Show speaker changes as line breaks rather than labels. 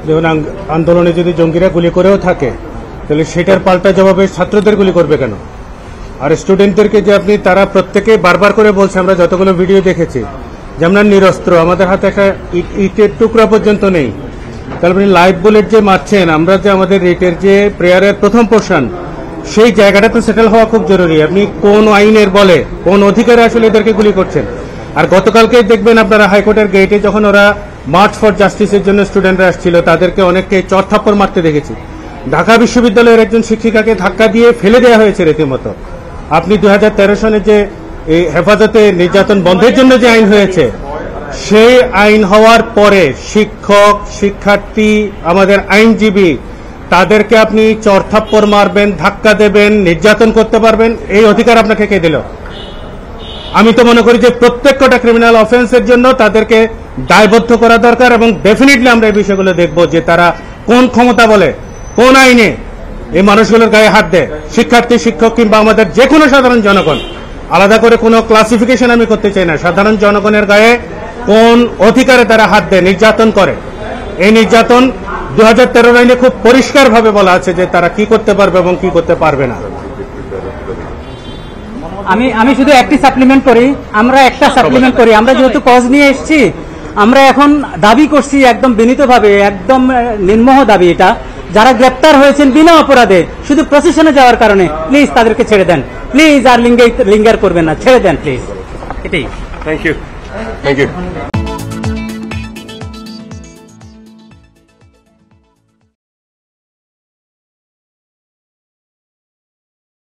যেমন আন্দোলনে যদি জঙ্গিরা গুলি করেও থাকে তাহলে সেটার পাল্টা জবাবে ছাত্রদের গুলি করবে কেন? আর স্টুডেন্টদেরকে যে আপনি তারা প্রত্যেকে বারবার করে বলছে, আমরা যতগুলো ভিডিও দেখেছি যে আমরা নিরস্ত্র, আমাদের হাতে একটা ইটের টুকরা পর্যন্ত নেই, তাহলে আপনি লাইভ বুলেট যে মারছেন, আমরা যে আমাদের রিটের যে প্রেয়ারের প্রথম পোর্শন সেই জায়গাটা তো সেটেল হওয়া খুব জরুরি। আপনি কোন আইনের বলে কোন অধিকারে আসলে এদেরকে গুলি করছেন? আর গতকালকে দেখবেন আপনারা হাইকোর্টের গেটে যখন ওরা মার্চ ফর জাস্টিসের জন্য স্টুডেন্টরা আসছিল তাদেরকে অনেককে চড়থাপ্পড় মারতে দেখেছি। ঢাকা বিশ্ববিদ্যালয়ের একজন শিক্ষিকাকে ধাক্কা দিয়ে ফেলে দেওয়া হয়েছে রীতিমতো। আপনি 2013 সনে যে এই হেফাজতে নির্যাতন বন্ধের জন্য যে আইন হয়েছে সেই আইন হওয়ার পরে শিক্ষক, শিক্ষার্থী, আমাদের আইনজীবী তাদেরকে আপনি চড়থাপ্পড় মারবেন, ধাক্কা দেবেন, নির্যাতন করতে পারবেন, এই অধিকার আপনাকে কে দিল? আমি তো মনে করি যে প্রত্যেকটা ক্রিমিনাল অফেন্সের জন্য তাদেরকে দায়বদ্ধ করা দরকার এবং ডেফিনেটলি আমরা এই বিষয়গুলো দেখব যে তারা কোন ক্ষমতা বলে কোন আইনে এই মানুষগুলোর গায়ে হাত দেয়। শিক্ষার্থী, শিক্ষক কিংবা আমাদের যে কোনো সাধারণ জনগণ, আলাদা করে কোনো ক্লাসিফিকেশন আমি করতে চাই না, সাধারণ জনগণের গায়ে কোন অধিকারে তারা হাত দেয়, নির্যাতন করে। এই নির্যাতন 2013 আইনে খুব পরিষ্কারভাবে বলা আছে যে তারা কি করতে পারবে এবং কি করতে পারবে না।
আমি শুধু একটি সাপ্লিমেন্ট করি, আমরা যেহেতু কজ নিয়ে এসেছি, আমরা এখন দাবি করছি একদম বিনীতভাবে, একদম নির্মোহ দাবি এটা, যারা গ্রেপ্তার হয়েছেন বিনা অপরাধে শুধু প্রসেশনে যাওয়ার কারণে, প্লিজ তাদেরকে ছেড়ে দেন, প্লিজ আর লিঙ্গার করবেন না, ছেড়ে দেন প্লিজ, এটাই।
Thank you.